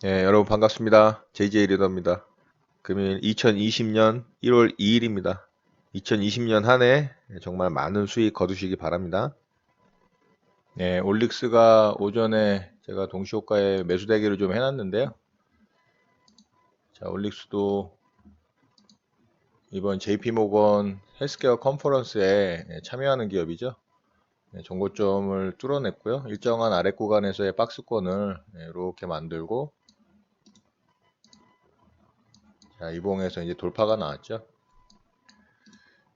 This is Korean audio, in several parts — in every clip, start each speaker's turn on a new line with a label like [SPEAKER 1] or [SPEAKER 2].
[SPEAKER 1] 예, 여러분 반갑습니다. JJ 리더입니다. 금일 2020년 1월 2일입니다. 2020년 한 해 정말 많은 수익 거두시기 바랍니다. 예, 올릭스가 오전에 제가 동시호가에 매수 대기를 좀 해놨는데요. 자, 올릭스도 이번 JP모건 헬스케어 컨퍼런스에 참여하는 기업이죠. 정고점을 뚫어냈고요. 일정한 아래 구간에서의 박스권을 이렇게 만들고, 자, 이봉에서 이제 돌파가 나왔죠.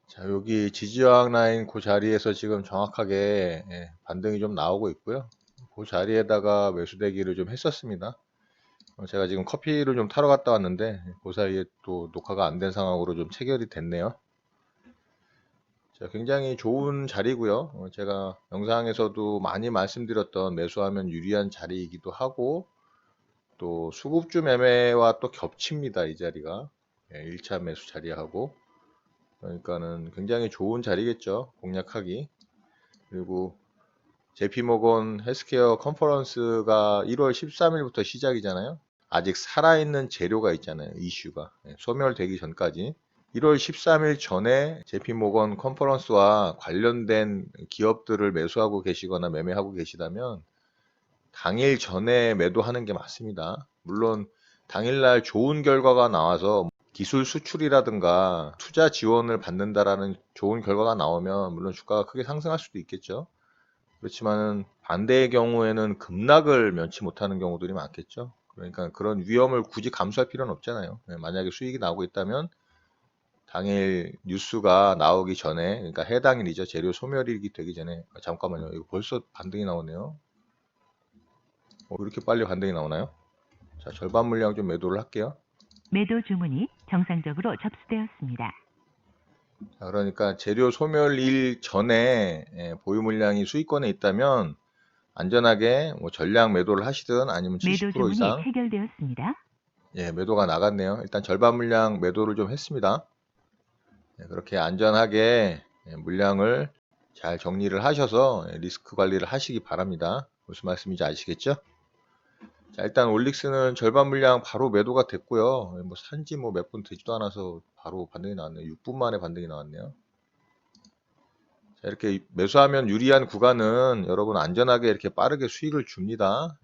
[SPEAKER 1] 자, 여기 지지저항 라인 그 자리에서 지금 정확하게 반등이 좀 나오고 있고요. 그 자리에다가 매수 대기를 좀 했었습니다. 제가 지금 커피를 좀 타러 갔다 왔는데 그 사이에 또 녹화가 안 된 상황으로 좀 체결이 됐네요. 자, 굉장히 좋은 자리고요. 제가 영상에서도 많이 말씀드렸던 매수하면 유리한 자리이기도 하고, 또 수급주 매매와 또 겹칩니다. 이 자리가 1차 매수 자리하고, 그러니까는 굉장히 좋은 자리겠죠. 공략하기. 그리고 JP모건 헬스케어 컨퍼런스가 1월 13일부터 시작이잖아요. 아직 살아있는 재료가 있잖아요. 이슈가. 소멸되기 전까지. 1월 13일 전에 JP모건 컨퍼런스와 관련된 기업들을 매수하고 계시거나 매매하고 계시다면 당일 전에 매도하는 게 맞습니다. 물론 당일날 좋은 결과가 나와서 기술 수출이라든가 투자 지원을 받는다라는 좋은 결과가 나오면 물론 주가가 크게 상승할 수도 있겠죠. 그렇지만은 반대의 경우에는 급락을 면치 못하는 경우들이 많겠죠. 그러니까 그런 위험을 굳이 감수할 필요는 없잖아요. 만약에 수익이 나오고 있다면 당일 뉴스가 나오기 전에, 그러니까 해당일이죠. 재료 소멸일이 되기 전에. 잠깐만요. 이거 벌써 반등이 나오네요. 왜 이렇게 빨리 반등이 나오나요? 자, 절반 물량 좀 매도를 할게요.
[SPEAKER 2] 매도 주문이 정상적으로 접수되었습니다.
[SPEAKER 1] 자, 그러니까 재료 소멸일 전에 보유 물량이 수익권에 있다면 안전하게 뭐 전량 매도를 하시든 아니면
[SPEAKER 2] 매도
[SPEAKER 1] 70%
[SPEAKER 2] 주문이
[SPEAKER 1] 이상
[SPEAKER 2] 체결되었습니다.
[SPEAKER 1] 매도가 나갔네요. 일단 절반 물량 매도를 좀 했습니다. 그렇게 안전하게 물량을 잘 정리를 하셔서 리스크 관리를 하시기 바랍니다. 무슨 말씀인지 아시겠죠? 자, 일단 올릭스는 절반 물량 바로 매도가 됐고요. 뭐 산지 뭐 몇 분 되지도 않아서 바로 반등이 나왔네요. 6분 만에 반등이 나왔네요. 자, 이렇게 매수하면 유리한 구간은 여러분 안전하게 이렇게 빠르게 수익을 줍니다.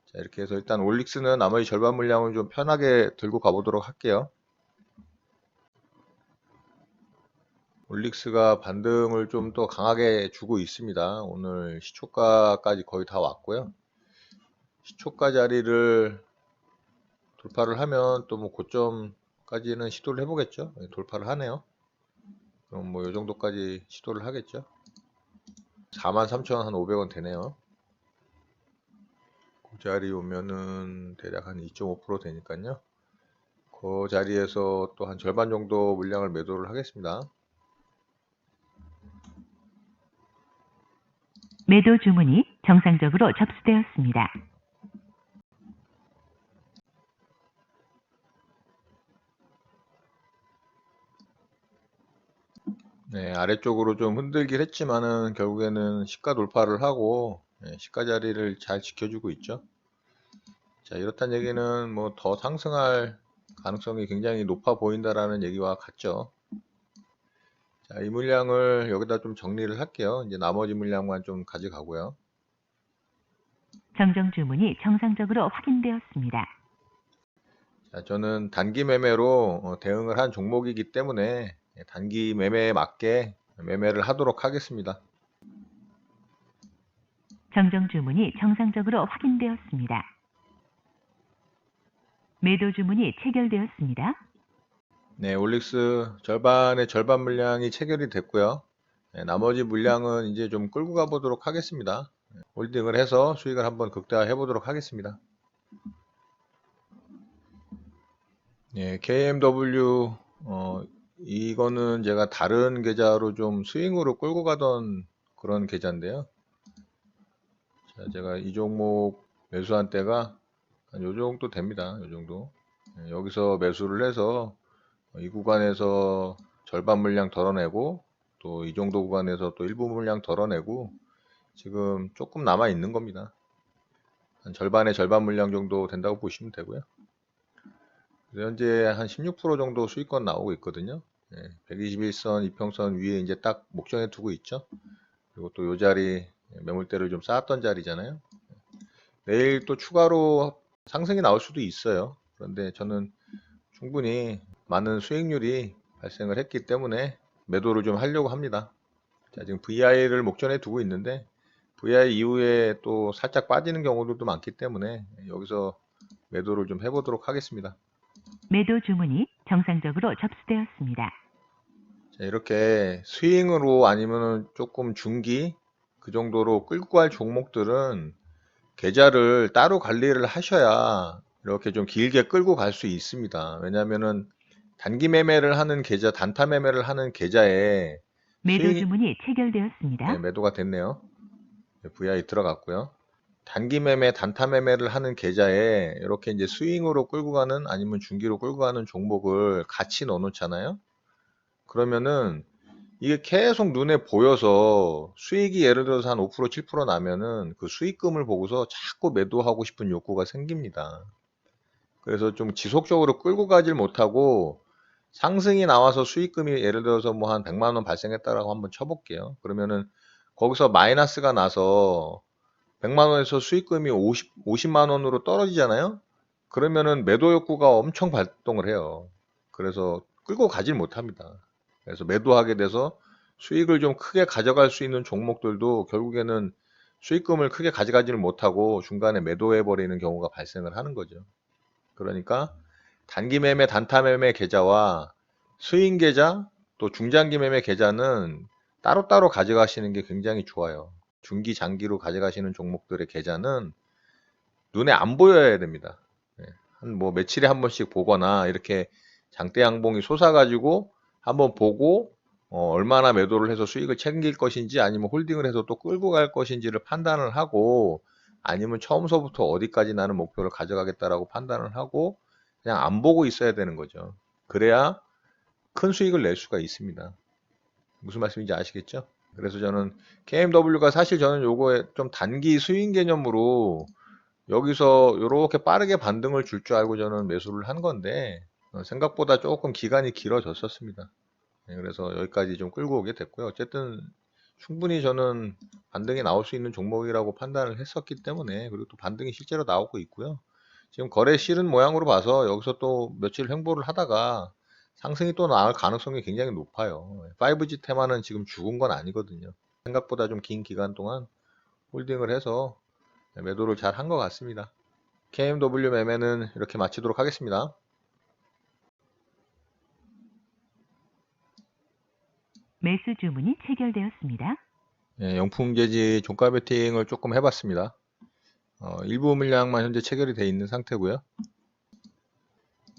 [SPEAKER 1] 자, 이렇게 해서 일단 올릭스는 나머지 절반 물량을 좀 편하게 들고 가보도록 할게요. 올릭스가 반등을 좀 더 강하게 주고 있습니다. 오늘 시초가까지 거의 다 왔고요. 시초가 자리를 돌파를 하면 또 뭐 고점까지는 시도를 해보겠죠. 돌파를 하네요. 그럼 뭐 요 정도까지 시도를 하겠죠. 43,500원 되네요. 그 자리 오면은 대략 한 2.5% 되니까요. 그 자리에서 또 한 절반 정도 물량을 매도를 하겠습니다.
[SPEAKER 2] 매도 주문이 정상적으로 접수되었습니다.
[SPEAKER 1] 네, 아래쪽으로 좀 흔들긴 했지만은 결국에는 시가 돌파를 하고 시가 자리를 잘 지켜주고 있죠. 자, 이렇단 얘기는 뭐 더 상승할 가능성이 굉장히 높아 보인다라는 얘기와 같죠. 자, 이 물량을 여기다 좀 정리를 할게요. 이제 나머지 물량만 좀 가져가고요.
[SPEAKER 2] 정정 주문이 정상적으로 확인되었습니다.
[SPEAKER 1] 자, 저는 단기 매매로 대응을 한 종목이기 때문에 단기 매매에 맞게 매매를 하도록 하겠습니다.
[SPEAKER 2] 정정 주문이 정상적으로 확인되었습니다. 매도 주문이 체결되었습니다.
[SPEAKER 1] 네, 올릭스 절반의 절반 물량이 체결이 됐고요. 나머지 물량은 이제 좀 끌고 가보도록 하겠습니다. 홀딩을 해서 수익을 한번 극대화해 보도록 하겠습니다. KMW 이거는 제가 다른 계좌로 좀 스윙으로 끌고 가던 그런 계좌인데요. 자, 제가 이 종목 매수한 때가 한 요 정도 됩니다. 요 정도. 여기서 매수를 해서 이 구간에서 절반 물량 덜어내고 또 이 정도 구간에서 또 일부 물량 덜어내고 지금 조금 남아 있는 겁니다. 한 절반의 절반 물량 정도 된다고 보시면 되고요. 그래서 현재 한 16% 정도 수익권 나오고 있거든요. 121선, 이평선 위에 이제 딱 목전에 두고 있죠. 그리고 또 요 자리 매물대를 좀 쌓았던 자리잖아요. 내일 또 추가로 상승이 나올 수도 있어요. 그런데 저는 충분히 많은 수익률이 발생을 했기 때문에 매도를 좀 하려고 합니다. 자, 지금 VI를 목전에 두고 있는데 VI 이후에 또 살짝 빠지는 경우들도 많기 때문에 여기서 매도를 좀 해보도록 하겠습니다.
[SPEAKER 2] 매도 주문이 정상적으로 접수되었습니다.
[SPEAKER 1] 자, 이렇게 스윙으로 아니면 조금 중기 그 정도로 끌고 갈 종목들은 계좌를 따로 관리를 하셔야 이렇게 좀 길게 끌고 갈 수 있습니다. 왜냐하면은 단기 매매를 하는 계좌, 단타 매매를 하는 계좌에
[SPEAKER 2] 매도
[SPEAKER 1] 수익,
[SPEAKER 2] 주문이 체결되었습니다.
[SPEAKER 1] 매도가 됐네요. VI 들어갔고요. 단기 매매, 단타 매매를 하는 계좌에 이렇게 이제 스윙으로 끌고 가는 아니면 중기로 끌고 가는 종목을 같이 넣어 놓잖아요. 그러면은 이게 계속 눈에 보여서 수익이 예를 들어서 한 5%, 7% 나면은 그 수익금을 보고서 자꾸 매도하고 싶은 욕구가 생깁니다. 그래서 좀 지속적으로 끌고 가질 못하고 상승이 나와서 수익금이 예를 들어서 뭐 한 100만 원 발생했다라고 한번 쳐볼게요. 그러면은 거기서 마이너스가 나서 100만 원에서 수익금이 50만 원으로 떨어지잖아요. 그러면은 매도 욕구가 엄청 발동을 해요. 그래서 끌고 가질 못합니다. 그래서 매도하게 돼서 수익을 좀 크게 가져갈 수 있는 종목들도 결국에는 수익금을 크게 가져가지를 못하고 중간에 매도해 버리는 경우가 발생을 하는 거죠. 그러니까 단기 매매, 단타 매매 계좌와 스윙 계좌, 또 중장기 매매 계좌는 따로따로 가져가시는 게 굉장히 좋아요. 중기, 장기로 가져가시는 종목들의 계좌는 눈에 안 보여야 됩니다. 한 뭐 며칠에 한 번씩 보거나 이렇게 장대 양봉이 솟아가지고 한번 보고 얼마나 매도를 해서 수익을 챙길 것인지 아니면 홀딩을 해서 또 끌고 갈 것인지를 판단을 하고 아니면 처음서부터 어디까지 나는 목표를 가져가겠다라고 판단을 하고 그냥 안 보고 있어야 되는 거죠. 그래야 큰 수익을 낼 수가 있습니다. 무슨 말씀인지 아시겠죠? 그래서 저는 KMW가 사실 저는 요거에 좀 단기 스윙 개념으로 여기서 이렇게 빠르게 반등을 줄 줄 알고 저는 매수를 한 건데 생각보다 조금 기간이 길어졌었습니다. 그래서 여기까지 좀 끌고 오게 됐고요. 어쨌든 충분히 저는 반등이 나올 수 있는 종목이라고 판단을 했었기 때문에 그리고 또 반등이 실제로 나오고 있고요. 지금 거래 실은 모양으로 봐서 여기서 또 며칠 횡보를 하다가 상승이 또 나올 가능성이 굉장히 높아요. 5G 테마는 지금 죽은 건 아니거든요. 생각보다 좀 긴 기간 동안 홀딩을 해서 매도를 잘 한 것 같습니다. KMW 매매는 이렇게 마치도록 하겠습니다.
[SPEAKER 2] 매수 주문이 체결되었습니다.
[SPEAKER 1] 영풍재지 종가 베팅을 조금 해봤습니다. 일부 물량만 현재 체결이 되어 있는 상태고요.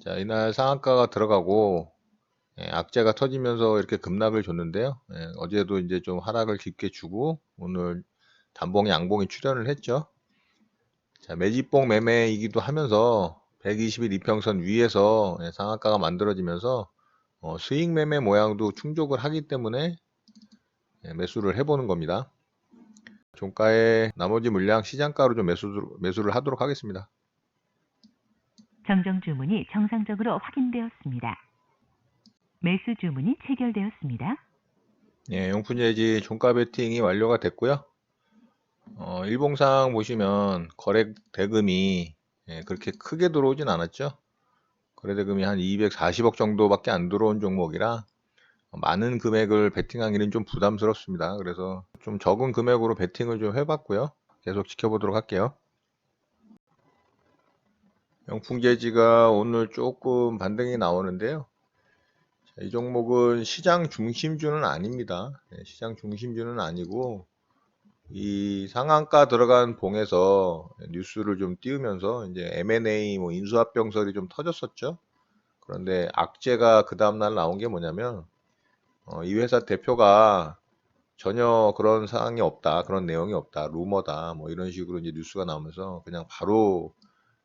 [SPEAKER 1] 자, 이날 상한가가 들어가고 악재가 터지면서 이렇게 급락을 줬는데요. 어제도 이제 좀 하락을 깊게 주고 오늘 단봉 양봉이 출현을 했죠. 자, 매집봉 매매이기도 하면서 120일 이평선 위에서 상한가가 만들어지면서 수익 매매 모양도 충족을 하기 때문에 매수를 해보는 겁니다. 종가의 나머지 물량 시장가로 좀 매수를 하도록 하겠습니다.
[SPEAKER 2] 정정 주문이 정상적으로 확인되었습니다. 매수 주문이 체결되었습니다.
[SPEAKER 1] 용푼예지 종가 베팅이 완료가 됐고요. 일봉상 보시면 거래 대금이 그렇게 크게 들어오진 않았죠. 거래 대금이 한 240억 정도밖에 안 들어온 종목이라 많은 금액을 베팅하기는 좀 부담스럽습니다. 그래서 좀 적은 금액으로 베팅을 좀 해봤고요. 계속 지켜보도록 할게요. 영풍재지가 오늘 조금 반등이 나오는데요. 이 종목은 시장 중심주는 아닙니다. 시장 중심주는 아니고 이 상한가 들어간 봉에서 뉴스를 좀 띄우면서 이제 M&A 뭐 인수합병설이 좀 터졌었죠. 그런데 악재가 그 다음날 나온 게 뭐냐면 이 회사 대표가 전혀 그런 사항이 없다, 그런 내용이 없다, 루머다, 뭐 이런 식으로 이제 뉴스가 나오면서 그냥 바로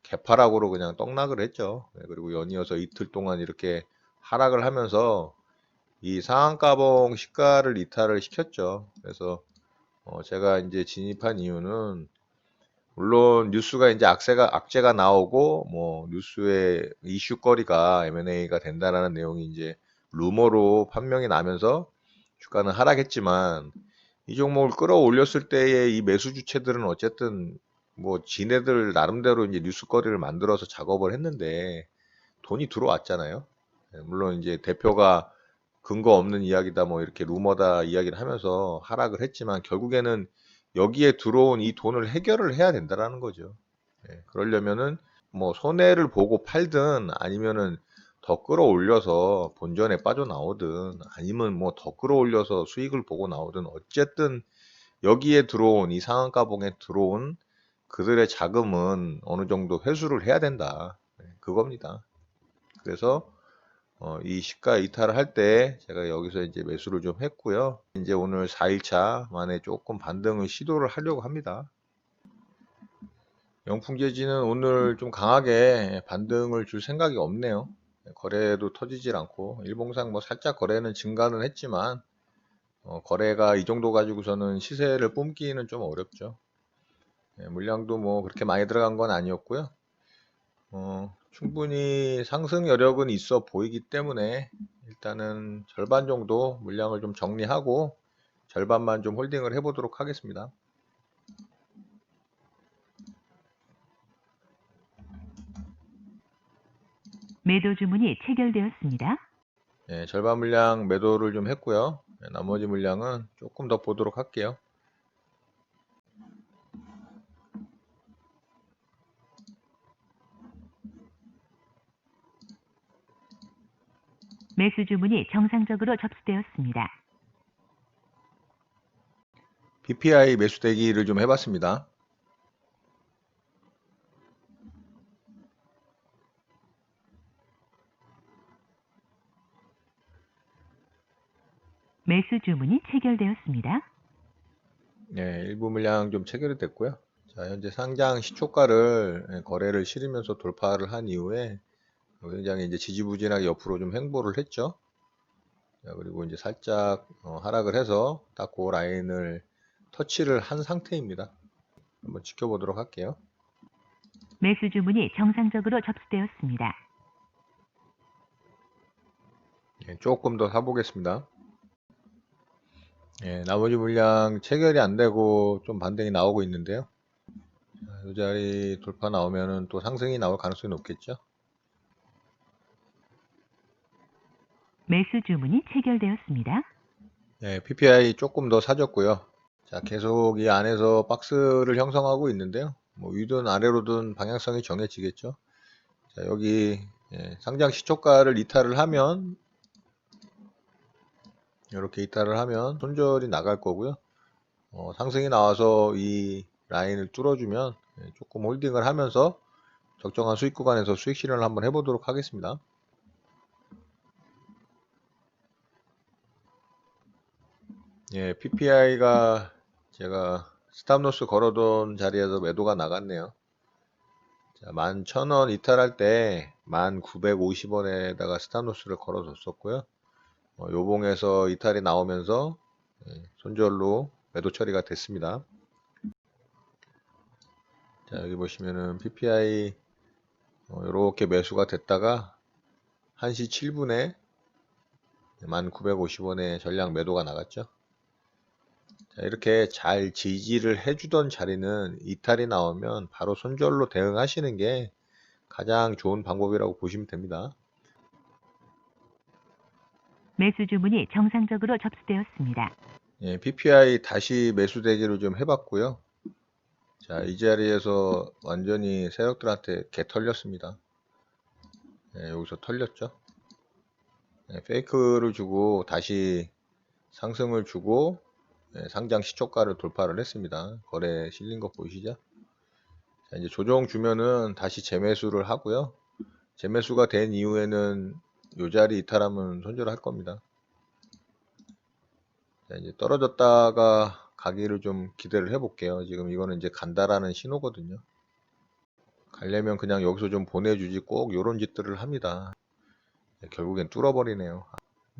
[SPEAKER 1] 개파락으로 그냥 떡락을 했죠. 그리고 연이어서 이틀 동안 이렇게 하락을 하면서 이 상한가봉 시가를 이탈을 시켰죠. 그래서 제가 이제 진입한 이유는 물론 뉴스가 이제 악재가 나오고 뭐 뉴스의 이슈거리가 M&A가 된다라는 내용이 이제 루머로 판명이 나면서 주가는 하락했지만 이 종목을 끌어올렸을 때의 이 매수 주체들은 어쨌든 뭐 지네들 나름대로 이제 뉴스거리를 만들어서 작업을 했는데 돈이 들어왔잖아요. 물론 이제 대표가 근거 없는 이야기다 뭐 이렇게 루머다 이야기를 하면서 하락을 했지만 결국에는 여기에 들어온 이 돈을 해결을 해야 된다라는 거죠. 그러려면은 뭐 손해를 보고 팔든 아니면은 더 끌어올려서 본전에 빠져나오든 아니면 뭐 더 끌어올려서 수익을 보고 나오든 어쨌든 여기에 들어온 이 상한가봉에 들어온 그들의 자금은 어느 정도 회수를 해야 된다. 그겁니다. 그래서 이 시가 이탈을 할 때 제가 여기서 이제 매수를 좀 했고요. 이제 오늘 4일차 만에 조금 반등을 시도를 하려고 합니다. 영풍재지는 오늘 좀 강하게 반등을 줄 생각이 없네요. 거래도 터지질 않고 일봉상 뭐 살짝 거래는 증가는 했지만 거래가 이 정도 가지고서는 시세를 뿜기는 좀 어렵죠. 물량도 뭐 그렇게 많이 들어간 건 아니었고요. 충분히 상승 여력은 있어 보이기 때문에 일단은 절반 정도 물량을 좀 정리하고 절반만 좀 홀딩을 해보도록 하겠습니다.
[SPEAKER 2] 매도 주문이 체결되었습니다.
[SPEAKER 1] 절반 물량 매도를 좀 했고요. 나머지 물량은 조금 더 보도록 할게요.
[SPEAKER 2] 매수 주문이 정상적으로 접수되었습니다.
[SPEAKER 1] BPI 매수 대기를 좀 해봤습니다.
[SPEAKER 2] 매수 주문이 체결되었습니다.
[SPEAKER 1] 일부 물량 좀 체결이 됐고요. 자, 현재 상장 시초가를 거래를 실으면서 돌파를 한 이후에 굉장히 이제 지지부진하게 옆으로 좀 횡보를 했죠. 자, 그리고 이제 살짝 하락을 해서 딱 그 라인을 터치를 한 상태입니다. 한번 지켜보도록 할게요.
[SPEAKER 2] 매수 주문이 정상적으로 접수되었습니다.
[SPEAKER 1] 조금 더 사보겠습니다. 나머지 물량 체결이 안 되고 좀 반등이 나오고 있는데요. 이 자리 돌파 나오면은 또 상승이 나올 가능성이 높겠죠.
[SPEAKER 2] 매수 주문이 체결되었습니다.
[SPEAKER 1] PPI 조금 더 사줬고요. 자, 계속 이 안에서 박스를 형성하고 있는데요. 뭐 위든 아래로든 방향성이 정해지겠죠. 자, 여기 상장 시초가를 이탈을 하면 이렇게 이탈을 하면 손절이 나갈 거고요. 상승이 나와서 이 라인을 뚫어주면 조금 홀딩을 하면서 적정한 수익 구간에서 수익 실현을 한번 해보도록 하겠습니다. PPI가 제가 스탑로스 걸어둔 자리에서 매도가 나갔네요. 자, 11,000원 이탈할 때 1,950원에다가 스탑로스를 걸어줬었고요. 요봉에서 이탈이 나오면서 손절로 매도 처리가 됐습니다. 자, 여기 보시면은 PPI 이렇게 매수가 됐다가 1시 7분에 1,950원에 전량 매도가 나갔죠. 자, 이렇게 잘 지지를 해주던 자리는 이탈이 나오면 바로 손절로 대응하시는 게 가장 좋은 방법이라고 보시면 됩니다.
[SPEAKER 2] 매수 주문이 정상적으로 접수되었습니다.
[SPEAKER 1] PPI 다시 매수 대기를 좀 해봤고요. 자, 이 자리에서 완전히 세력들한테 개 털렸습니다. 여기서 털렸죠. 페이크를 주고 다시 상승을 주고 상장 시초가를 돌파를 했습니다. 거래 실린 거 보이시죠? 자, 이제 조정 주면은 다시 재매수를 하고요. 재매수가 된 이후에는 요 자리 이탈하면 손절을 할 겁니다. 자, 이제 떨어졌다가 가기를 좀 기대를 해볼게요. 지금 이거는 이제 간다라는 신호거든요. 가려면 그냥 여기서 좀 보내주지 꼭 요런 짓들을 합니다. 결국엔 뚫어버리네요.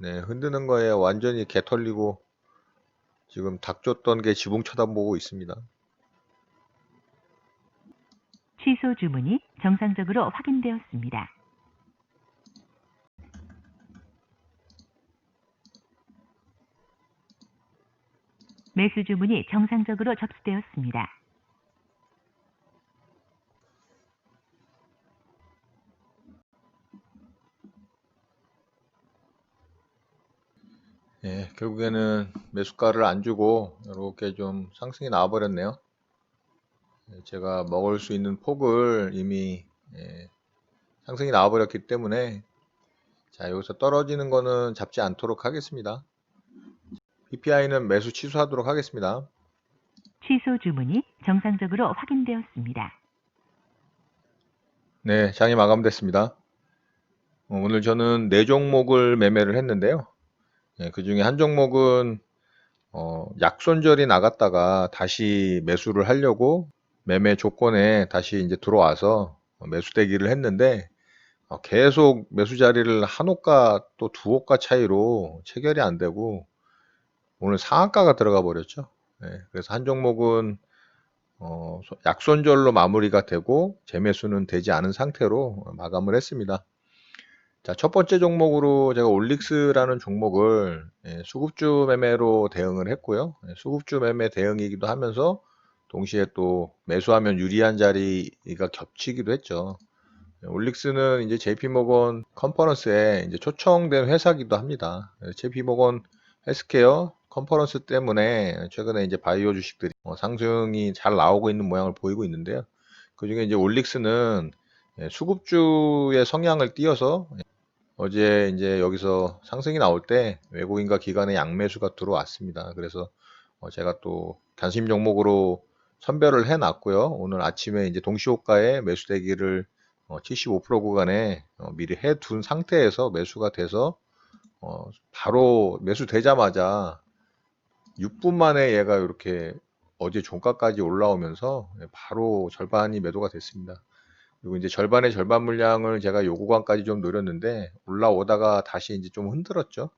[SPEAKER 1] 흔드는 거에 완전히 개 털리고 지금 닥쳤던 게 지붕 쳐다보고 있습니다.
[SPEAKER 2] 취소 주문이 정상적으로 확인되었습니다. 매수 주문이 정상적으로 접수되었습니다.
[SPEAKER 1] 예, 결국에는 매수가를 안 주고 이렇게 좀 상승이 나와버렸네요. 제가 먹을 수 있는 폭을 이미 상승이 나와버렸기 때문에 자, 여기서 떨어지는 거는 잡지 않도록 하겠습니다. PPI는 매수 취소하도록 하겠습니다.
[SPEAKER 2] 취소 주문이 정상적으로 확인되었습니다.
[SPEAKER 1] 네, 장이 마감됐습니다. 오늘 저는 4종목을 매매를 했는데요. 그 중에 한 종목은 약손절이 나갔다가 다시 매수를 하려고 매매 조건에 다시 이제 들어와서 매수 대기를 했는데 계속 매수 자리를 한 호가 또 두 호가 차이로 체결이 안 되고 오늘 상한가가 들어가 버렸죠. 그래서 한 종목은 약손절로 마무리가 되고 재매수는 되지 않은 상태로 마감을 했습니다. 자, 첫 번째 종목으로 제가 올릭스라는 종목을 수급주 매매로 대응을 했고요. 수급주 매매 대응이기도 하면서 동시에 또 매수하면 유리한 자리가 겹치기도 했죠. 올릭스는 이제 JP모건 컨퍼런스에 이제 초청된 회사기도 합니다. JP모건 헬스케어 컨퍼런스 때문에 최근에 이제 바이오 주식들이 상승이 잘 나오고 있는 모양을 보이고 있는데요. 그 중에 이제 올릭스는 수급주의 성향을 띄어서 어제 이제 여기서 상승이 나올 때 외국인과 기관의 양매수가 들어왔습니다. 그래서 제가 또 단심 종목으로 선별을 해 놨고요. 오늘 아침에 이제 동시호가에 매수 대기를 75% 구간에 미리 해 둔 상태에서 매수가 돼서 바로 매수되자마자 6분 만에 얘가 이렇게 어제 종가까지 올라오면서 바로 절반이 매도가 됐습니다. 그리고 이제 절반의 절반 물량을 제가 요 구간까지 좀 노렸는데 올라오다가 다시 이제 좀 흔들었죠.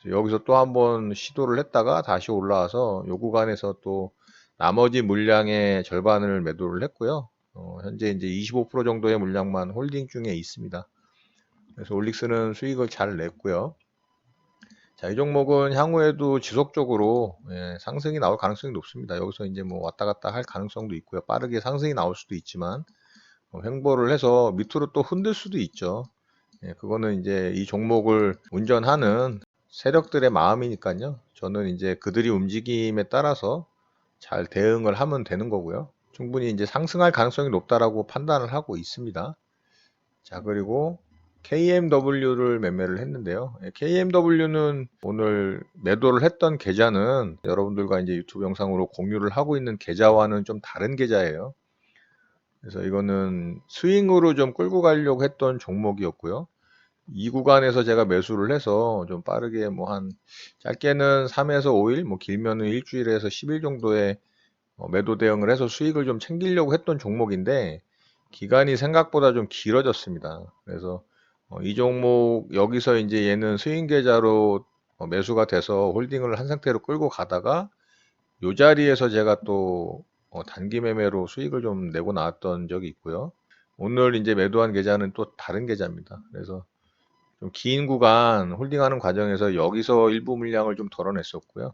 [SPEAKER 1] 그래서 여기서 또 한번 시도를 했다가 다시 올라와서 요 구간에서 또 나머지 물량의 절반을 매도를 했고요. 현재 이제 25% 정도의 물량만 홀딩 중에 있습니다. 그래서 올릭스는 수익을 잘 냈고요. 자, 이 종목은 향후에도 지속적으로 상승이 나올 가능성이 높습니다. 여기서 이제 뭐 왔다 갔다 할 가능성도 있고요. 빠르게 상승이 나올 수도 있지만 횡보를 해서 밑으로 또 흔들 수도 있죠. 그거는 이제 이 종목을 운전하는 세력들의 마음이니까요. 저는 이제 그들이 움직임에 따라서 잘 대응을 하면 되는 거고요. 충분히 이제 상승할 가능성이 높다라고 판단을 하고 있습니다. 자, 그리고 KMW를 매매를 했는데요. KMW는 오늘 매도를 했던 계좌는 여러분들과 이제 유튜브 영상으로 공유를 하고 있는 계좌와는 좀 다른 계좌예요. 그래서 이거는 스윙으로 좀 끌고 가려고 했던 종목이었고요. 이 구간에서 제가 매수를 해서 좀 빠르게 뭐 한 짧게는 3에서 5일, 뭐 길면은 일주일에서 10일 정도의 매도 대응을 해서 수익을 좀 챙기려고 했던 종목인데 기간이 생각보다 좀 길어졌습니다. 그래서 이 종목 여기서 이제 얘는 스윙 계좌로 매수가 돼서 홀딩을 한 상태로 끌고 가다가 이 자리에서 제가 또 단기 매매로 수익을 좀 내고 나왔던 적이 있고요. 오늘 이제 매도한 계좌는 또 다른 계좌입니다. 그래서 좀 긴 구간 홀딩하는 과정에서 여기서 일부 물량을 좀 덜어냈었고요.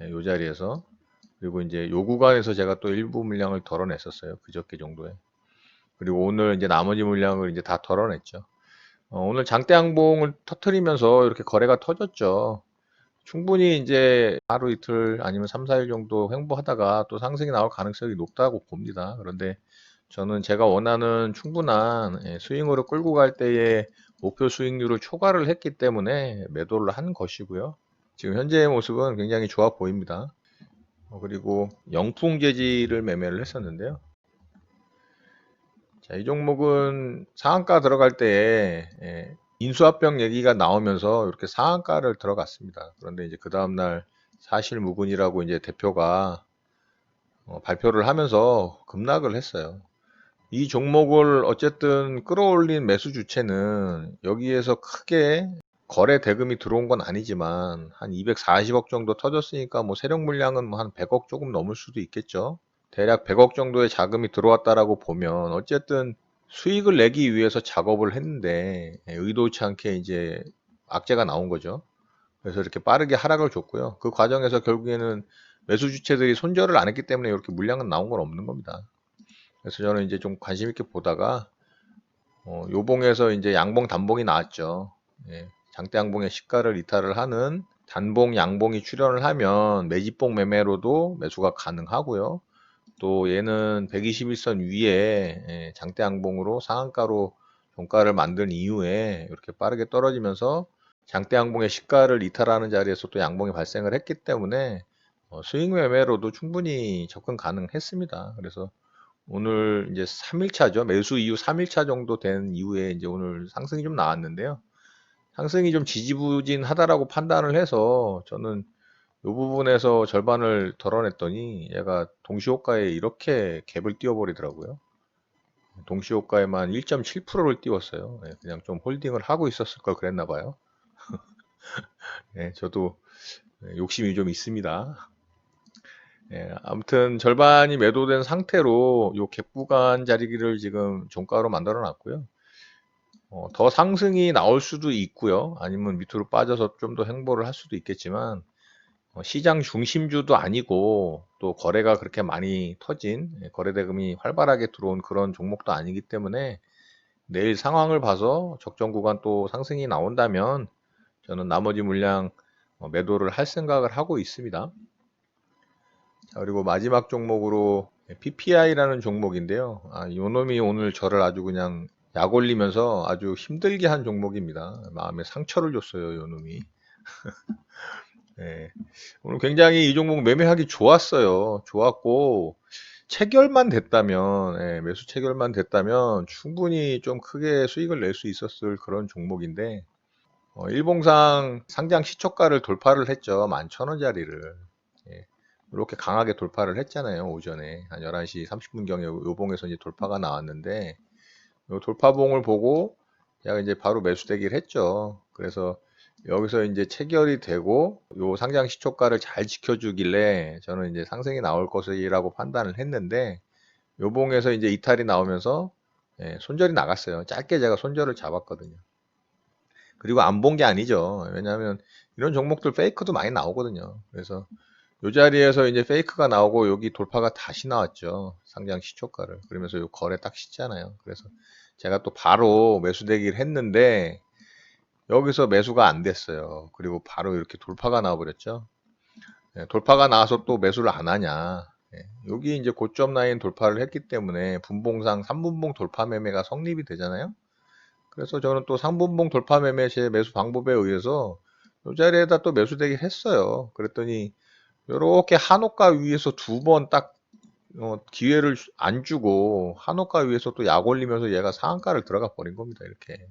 [SPEAKER 1] 이 자리에서. 그리고 이제 요 구간에서 제가 또 일부 물량을 덜어냈었어요. 그저께 정도에. 그리고 오늘 이제 나머지 물량을 이제 다 덜어냈죠. 오늘 장대 항봉을 터트리면서 이렇게 거래가 터졌죠. 충분히 이제 하루 이틀 아니면 3, 4일 정도 횡보하다가 또 상승이 나올 가능성이 높다고 봅니다. 그런데 저는 제가 원하는 충분한 스윙으로 끌고 갈 때의 목표 수익률을 초과를 했기 때문에 매도를 한 것이고요. 지금 현재의 모습은 굉장히 좋아 보입니다. 그리고 영풍 재질을 매매를 했었는데요. 자, 이 종목은 상한가 들어갈 때에 인수합병 얘기가 나오면서 이렇게 상한가를 들어갔습니다. 그런데 이제 그 다음날 사실무근이라고 이제 대표가 발표를 하면서 급락을 했어요. 이 종목을 어쨌든 끌어올린 매수 주체는 여기에서 크게 거래 대금이 들어온 건 아니지만 한 240억 정도 터졌으니까 뭐 세력 물량은 뭐 한 100억 조금 넘을 수도 있겠죠. 대략 100억 정도의 자금이 들어왔다라고 보면 어쨌든 수익을 내기 위해서 작업을 했는데 의도치 않게 이제 악재가 나온 거죠. 그래서 이렇게 빠르게 하락을 줬고요. 그 과정에서 결국에는 매수 주체들이 손절을 안 했기 때문에 이렇게 물량은 나온 건 없는 겁니다. 그래서 저는 이제 좀 관심 있게 보다가 요봉에서 이제 양봉 단봉이 나왔죠. 예, 장대 양봉의 시가를 이탈을 하는 단봉 양봉이 출현을 하면 매집봉 매매로도 매수가 가능하고요. 또 얘는 121선 위에 장대 양봉으로 상한가로 종가를 만든 이후에 이렇게 빠르게 떨어지면서 장대 양봉의 시가를 이탈하는 자리에서 또 양봉이 발생을 했기 때문에 수익 매매로도 충분히 접근 가능했습니다. 그래서 오늘 이제 3일차죠. 매수 이후 3일차 정도 된 이후에 이제 오늘 상승이 좀 나왔는데요. 상승이 좀 지지부진하다라고 판단을 해서 저는 이 부분에서 절반을 덜어냈더니 얘가 동시호가에 이렇게 갭을 띄워버리더라고요. 동시호가에만 1.7%를 띄웠어요. 그냥 좀 홀딩을 하고 있었을 걸 그랬나 봐요. 저도 욕심이 좀 있습니다. 아무튼 절반이 매도된 상태로 요 갭 구간 자리를 지금 종가로 만들어 놨고요. 더 상승이 나올 수도 있고요. 아니면 밑으로 빠져서 좀 더 행보를 할 수도 있겠지만 시장 중심주도 아니고 또 거래가 그렇게 많이 터진 거래 대금이 활발하게 들어온 그런 종목도 아니기 때문에 내일 상황을 봐서 적정 구간 또 상승이 나온다면 저는 나머지 물량 매도를 할 생각을 하고 있습니다. 자, 그리고 마지막 종목으로 PPI라는 종목인데요. 요 놈이 오늘 저를 아주 그냥 약 올리면서 아주 힘들게 한 종목입니다. 마음에 상처를 줬어요, 요 놈이. 예. 오늘 굉장히 이 종목 매매하기 좋았어요. 좋았고 체결만 됐다면 매수 체결만 됐다면 충분히 좀 크게 수익을 낼 수 있었을 그런 종목인데 일봉상 상장 시초가를 돌파를 했죠. 11,000원짜리를. 이렇게 강하게 돌파를 했잖아요. 오전에 한 11시 30분경에 요봉에서 이제 돌파가 나왔는데 요 돌파봉을 보고 제가 이제 바로 매수되기를 했죠. 그래서 여기서 이제 체결이 되고 요 상장 시초가를 잘 지켜주길래 저는 이제 상승이 나올 것이라고 판단을 했는데 요봉에서 이제 이탈이 나오면서 손절이 나갔어요. 짧게 제가 손절을 잡았거든요. 그리고 안 본 게 아니죠. 왜냐하면 이런 종목들 페이크도 많이 나오거든요. 그래서 요 자리에서 이제 페이크가 나오고 여기 돌파가 다시 나왔죠. 상장 시초가를. 그러면서 요 거래 딱 씻잖아요. 그래서 제가 또 바로 매수되기를 했는데 여기서 매수가 안 됐어요. 그리고 바로 이렇게 돌파가 나와버렸죠. 돌파가 나와서 또 매수를 안 하냐. 여기 이제 고점 라인 돌파를 했기 때문에 분봉상 3분봉 돌파 매매가 성립이 되잖아요. 그래서 저는 또 3분봉 돌파 매매 제 매수 방법에 의해서 이 자리에다 또 매수되긴 했어요. 그랬더니 이렇게 한옥가 위에서 두 번 딱 기회를 안 주고 한옥가 위에서 또 약 올리면서 얘가 상한가를 들어가 버린 겁니다. 이렇게.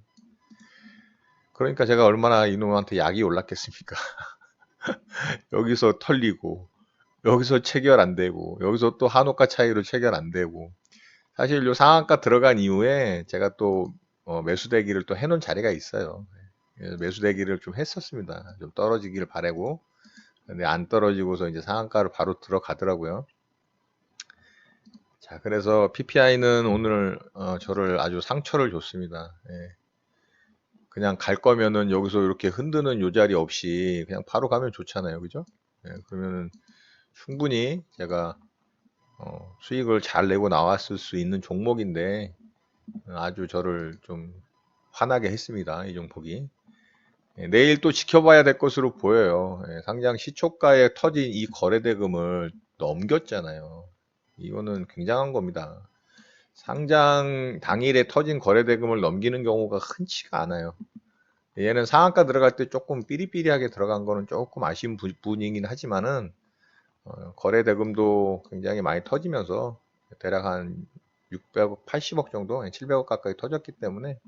[SPEAKER 1] 그러니까 제가 얼마나 이놈한테 약이 올랐겠습니까? 여기서 털리고 여기서 체결 안 되고 여기서 또 한옥가 차이로 체결 안 되고 사실 요 상한가 들어간 이후에 제가 또 매수대기를 또 해놓은 자리가 있어요. 매수대기를 좀 했었습니다. 좀 떨어지기를 바라고. 근데 안 떨어지고서 이제 상한가로 바로 들어가더라고요. 자, 그래서 PPI는 오늘 저를 아주 상처를 줬습니다. 그냥 갈 거면은 여기서 이렇게 흔드는 요 자리 없이 그냥 바로 가면 좋잖아요. 그죠? 그러면은 충분히 제가 수익을 잘 내고 나왔을 수 있는 종목인데 아주 저를 좀 화나게 했습니다. 이 종목이. 내일 또 지켜봐야 될 것으로 보여요. 상장 시초가에 터진 이 거래대금을 넘겼잖아요. 이거는 굉장한 겁니다. 상장 당일에 터진 거래대금을 넘기는 경우가 흔치가 않아요. 얘는 상한가 들어갈 때 조금 삐리삐리하게 들어간 거는 조금 아쉬운 부분이긴 하지만은 거래대금도 굉장히 많이 터지면서 대략 한 600억, 80억 정도, 700억 가까이 터졌기 때문에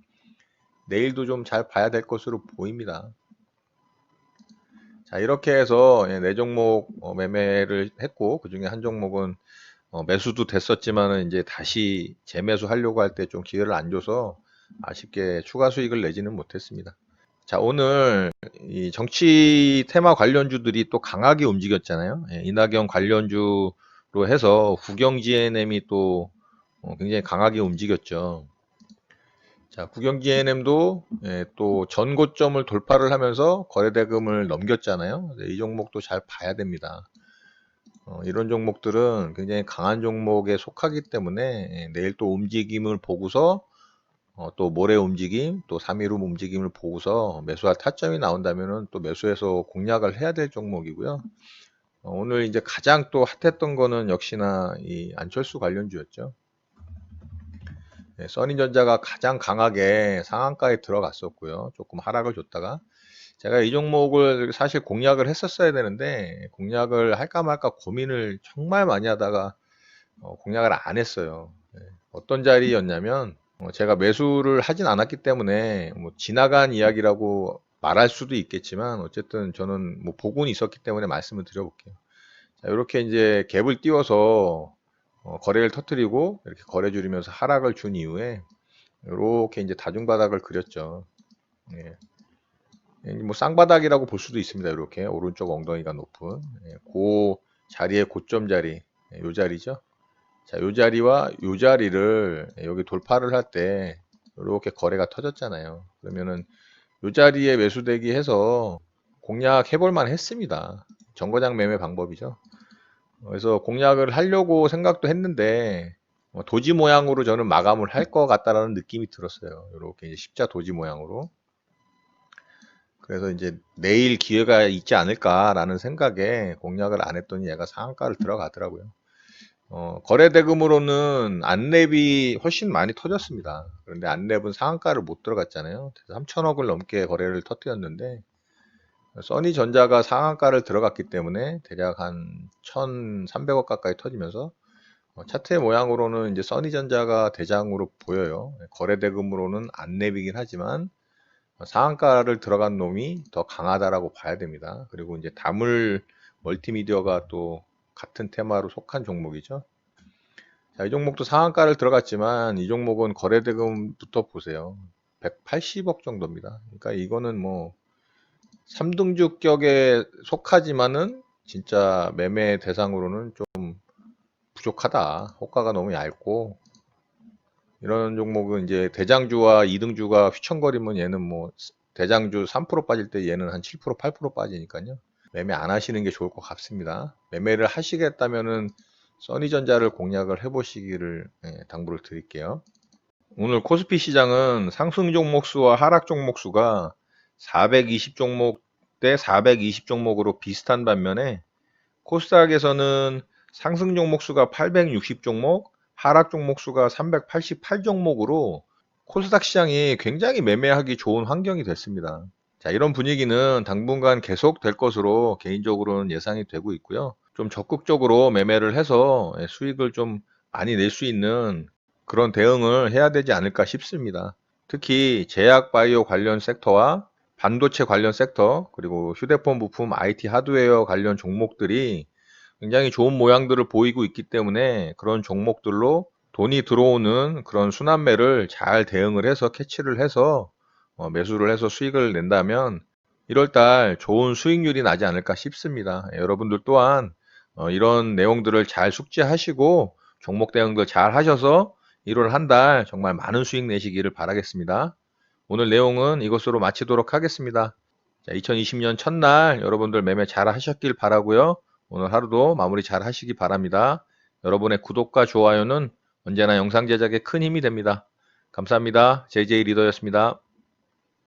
[SPEAKER 1] 내일도 좀 잘 봐야 될 것으로 보입니다. 자, 이렇게 해서 4종목 매매를 했고 그 중에 한 종목은 매수도 됐었지만은 이제 다시 재매수 하려고 할 때 좀 기회를 안 줘서 아쉽게 추가 수익을 내지는 못했습니다. 자, 오늘 이 정치 테마 관련주들이 또 강하게 움직였잖아요. 이낙연 관련주 해서 국영 GNM이 또 굉장히 강하게 움직였죠. 자, 국영 GNM도 또 전고점을 돌파를 하면서 거래대금을 넘겼잖아요. 이 종목도 잘 봐야 됩니다. 이런 종목들은 굉장히 강한 종목에 속하기 때문에 내일 또 움직임을 보고서 또 모레 움직임, 또 3일 후 움직임을 보고서 매수할 타점이 나온다면은 또 매수해서 공략을 해야 될 종목이고요. 오늘 이제 가장 또 핫했던 거는 역시나 이 안철수 관련주였죠. 써니전자가 가장 강하게 상한가에 들어갔었고요. 조금 하락을 줬다가 제가 이 종목을 사실 공략을 했었어야 되는데 공략을 할까 말까 고민을 정말 많이 하다가 공략을 안 했어요. 어떤 자리였냐면 제가 매수를 하진 않았기 때문에 뭐 지나간 이야기라고 말할 수도 있겠지만 어쨌든 저는 뭐 보고는 있었기 때문에 말씀을 드려볼게요. 자, 이렇게 이제 갭을 띄워서 거래를 터뜨리고 이렇게 거래 줄이면서 하락을 준 이후에 이렇게 이제 다중바닥을 그렸죠. 예. 뭐 쌍바닥이라고 볼 수도 있습니다. 이렇게 오른쪽 엉덩이가 높은 그 자리의 고점 자리, 요 자리죠. 자, 요 자리와 요 자리를 여기 돌파를 할 때 이렇게 거래가 터졌잖아요. 그러면은 요 자리에 매수대기 해서 공략해 볼 만 했습니다. 정거장 매매 방법이죠. 그래서 공략을 하려고 생각도 했는데 도지 모양으로 저는 마감을 할 것 같다라는 느낌이 들었어요. 이렇게 이제 십자 도지 모양으로. 그래서 이제 내일 기회가 있지 않을까라는 생각에 공략을 안 했더니 얘가 상한가를 들어가더라고요. 거래대금으로는 안랩이 훨씬 많이 터졌습니다. 그런데 안랩은 상한가를 못 들어갔잖아요. 3천억을 넘게 거래를 터뜨렸는데 써니전자가 상한가를 들어갔기 때문에 대략 한 1,300억 가까이 터지면서 차트의 모양으로는 이제 써니전자가 대장으로 보여요. 거래대금으로는 안랩이긴 하지만 상한가를 들어간 놈이 더 강하다라고 봐야 됩니다. 그리고 이제 다물 멀티미디어가 또 같은 테마로 속한 종목이죠. 자, 이 종목도 상한가를 들어갔지만 이 종목은 거래대금부터 보세요. 180억 정도입니다. 그러니까 이거는 뭐 3등주격에 속하지만은 진짜 매매 대상으로는 좀 부족하다. 호가가 너무 얇고 이런 종목은 이제 대장주와 2등주가 휘청거리면 얘는 뭐 대장주 3% 빠질 때 얘는 한 7%, 8% 빠지니까요. 매매 안 하시는 게 좋을 것 같습니다. 매매를 하시겠다면은 써니전자를 공략을 해보시기를 당부를 드릴게요. 오늘 코스피 시장은 상승 종목 수와 하락 종목 수가 420 종목 대 420 종목으로 비슷한 반면에 코스닥에서는 상승 종목 수가 860 종목, 하락 종목 수가 388 종목으로 코스닥 시장이 굉장히 매매하기 좋은 환경이 됐습니다. 자, 이런 분위기는 당분간 계속될 것으로 개인적으로는 예상이 되고 있고요. 좀 적극적으로 매매를 해서 수익을 좀 많이 낼 수 있는 그런 대응을 해야 되지 않을까 싶습니다. 특히 제약 바이오 관련 섹터와 반도체 관련 섹터, 그리고 휴대폰 부품, IT 하드웨어 관련 종목들이 굉장히 좋은 모양들을 보이고 있기 때문에 그런 종목들로 돈이 들어오는 그런 순환매를 잘 대응을 해서 캐치를 해서 매수를 해서 수익을 낸다면 1월달 좋은 수익률이 나지 않을까 싶습니다. 여러분들 또한 이런 내용들을 잘 숙지하시고 종목 대응도 잘 하셔서 1월 한 달 정말 많은 수익 내시기를 바라겠습니다. 오늘 내용은 이것으로 마치도록 하겠습니다. 2020년 첫날 여러분들 매매 잘 하셨길 바라고요. 오늘 하루도 마무리 잘 하시기 바랍니다. 여러분의 구독과 좋아요는 언제나 영상 제작에 큰 힘이 됩니다. 감사합니다. JJ 리더였습니다.